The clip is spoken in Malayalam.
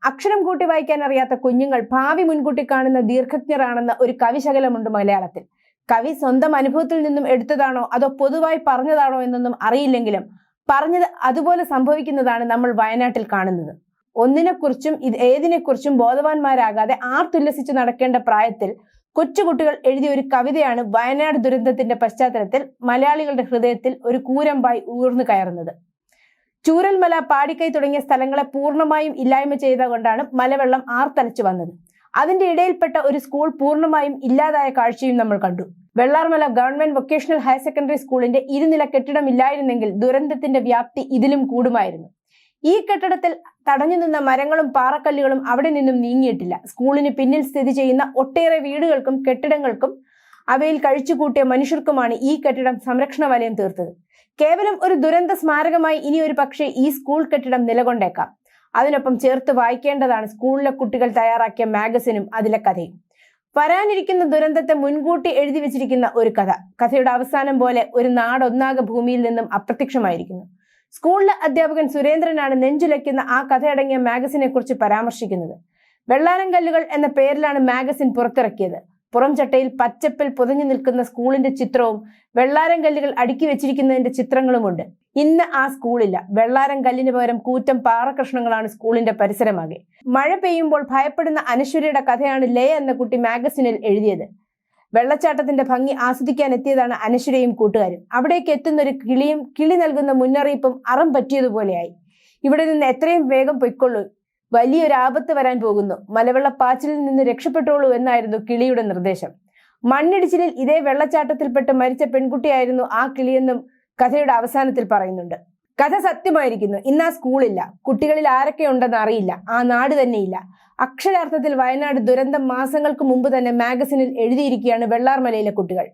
അക്ഷരം കൂട്ടി വായിക്കാൻ അറിയാത്ത കുഞ്ഞുങ്ങൾ ഭാവി മുൻകൂട്ടി കാണുന്ന ദീർഘജ്ഞരാണെന്ന ഒരു കവിശകലമുണ്ട് മലയാളത്തിൽ. കവി സ്വന്തം അനുഭവത്തിൽ നിന്നും എടുത്തതാണോ അതോ പൊതുവായി പറഞ്ഞതാണോ എന്നൊന്നും അറിയില്ലെങ്കിലും പറഞ്ഞത് അതുപോലെ സംഭവിക്കുന്നതാണ് നമ്മൾ വയനാട്ടിൽ കാണുന്നത്. ഒന്നിനെക്കുറിച്ചും ഏതിനെക്കുറിച്ചും ബോധവാന്മാരാകാതെ ആർത്തുല്ലസിച്ച് നടക്കേണ്ട പ്രായത്തിൽ കൊച്ചുകുട്ടികൾ എഴുതിയ ഒരു കവിതയാണ് വയനാട് ദുരന്തത്തിന്റെ പശ്ചാത്തലത്തിൽ മലയാളികളുടെ ഹൃദയത്തിൽ ഒരു കൂരമ്പായി ഊർന്നു കയറുന്നത്. ചൂരൽമല, പാടിക്കൈ തുടങ്ങിയ സ്ഥലങ്ങളെ പൂർണ്ണമായും ഇല്ലായ്മ ചെയ്തുകൊണ്ടാണ് മലവെള്ളം ആർത്തലച്ചു വന്നത്. അതിന്റെ ഇടയിൽപ്പെട്ട ഒരു സ്കൂൾ പൂർണ്ണമായും ഇല്ലാതായ കാഴ്ചയും നമ്മൾ കണ്ടു. Vellarmala government vocational higher secondary സ്കൂളിന്റെ ഇരുനില കെട്ടിടം ഇല്ലായിരുന്നെങ്കിൽ ദുരന്തത്തിന്റെ വ്യാപ്തി ഇതിലും കൂടുമായിരുന്നു. ഈ കെട്ടിടത്തിൽ തടഞ്ഞു നിന്ന മരങ്ങളും പാറക്കല്ലുകളും അവിടെ നിന്നും നീങ്ങിയിട്ടില്ല. സ്കൂളിന് പിന്നിൽ സ്ഥിതി ചെയ്യുന്ന ഒട്ടേറെ വീടുകൾക്കും കെട്ടിടങ്ങൾക്കും അവയിൽ കഴിച്ചുകൂട്ടിയ മനുഷ്യർക്കുമാണ് ഈ കെട്ടിടം സംരക്ഷണ വലയം തീർത്തത്. കേവലം ഒരു ദുരന്ത സ്മാരകമായി ഇനി ഒരു പക്ഷേ ഈ സ്കൂൾ കെട്ടിടം നിലകൊണ്ടേക്കാം. അതിനൊപ്പം ചേർത്ത് വായിക്കേണ്ടതാണ് സ്കൂളിലെ കുട്ടികൾ തയ്യാറാക്കിയ മാഗസിനും അതിലെ കഥയും. വരാനിരിക്കുന്ന ദുരന്തത്തെ മുൻകൂട്ടി എഴുതി വെച്ചിരിക്കുന്ന ഒരു കഥ. കഥയുടെ അവസാനം പോലെ ഒരു നാടൊന്നാകെ ഭൂമിയിൽ നിന്നും അപ്രത്യക്ഷമായിരിക്കുന്നു. സ്കൂളിലെ അധ്യാപകൻ സുരേന്ദ്രനാണ് നെഞ്ചുലയ്ക്കുന്ന ആ കഥയടങ്ങിയ മാഗസിനെ കുറിച്ച് പരാമർശിക്കുന്നത്. വെള്ളാരം കല്ലുകൾ എന്ന പേരിലാണ് മാഗസിൻ പുറത്തിറക്കിയത്. പുറം ചട്ടയിൽ പച്ചപ്പിൽ പുതഞ്ഞു നിൽക്കുന്ന സ്കൂളിന്റെ ചിത്രവും വെള്ളാരം കല്ലുകൾ അടുക്കി വെച്ചിരിക്കുന്നതിന്റെ ചിത്രങ്ങളുമുണ്ട്. ഇന്ന് ആ സ്കൂളില്ല. വെള്ളാരം കല്ലിന് പകരം കൂറ്റം പാറകഷ്ണങ്ങളാണ് സ്കൂളിന്റെ പരിസരമാകെ. മഴ പെയ്യുമ്പോൾ ഭയപ്പെടുന്ന അനശ്വരയുടെ കഥയാണ് ലയ എന്ന കുട്ടി മാഗസിനിൽ എഴുതിയത്. വെള്ളച്ചാട്ടത്തിന്റെ ഭംഗി ആസ്വദിക്കാൻ എത്തിയതാണ് അനശ്വരയും കൂട്ടുകാരും. അവിടേക്ക് എത്തുന്ന ഒരു കിളി നൽകുന്ന മുന്നറിയിപ്പും അറം പറ്റിയതുപോലെയായി. ഇവിടെ നിന്ന് എത്രയും വേഗം പൊയ്ക്കൊള്ളൂ, വലിയൊരു ആപത്ത് വരാൻ പോകുന്നു, മലവെള്ളപ്പാച്ചിലിൽ നിന്ന് രക്ഷപ്പെട്ടോളൂ എന്നായിരുന്നു കിളിയുടെ നിർദ്ദേശം. മണ്ണിടിച്ചിലിൽ ഇതേ വെള്ളച്ചാട്ടത്തിൽപ്പെട്ട് മരിച്ച പെൺകുട്ടിയായിരുന്നു ആ കിളിയെന്നും കഥയുടെ അവസാനത്തിൽ പറയുന്നുണ്ട്. കഥ സത്യമായിരിക്കുന്നു. ഇന്ന് ആ സ്കൂളില്ല. കുട്ടികളിൽ ആരൊക്കെ ഉണ്ടെന്ന് അറിയില്ല. ആ നാട് തന്നെയില്ല. അക്ഷരാർത്ഥത്തിൽ വയനാട് ദുരന്തം മാസങ്ങൾക്ക് മുമ്പ് തന്നെ മാഗസിനിൽ എഴുതിയിരിക്കുകയാണ് വെള്ളാർമലയിലെ കുട്ടികൾ.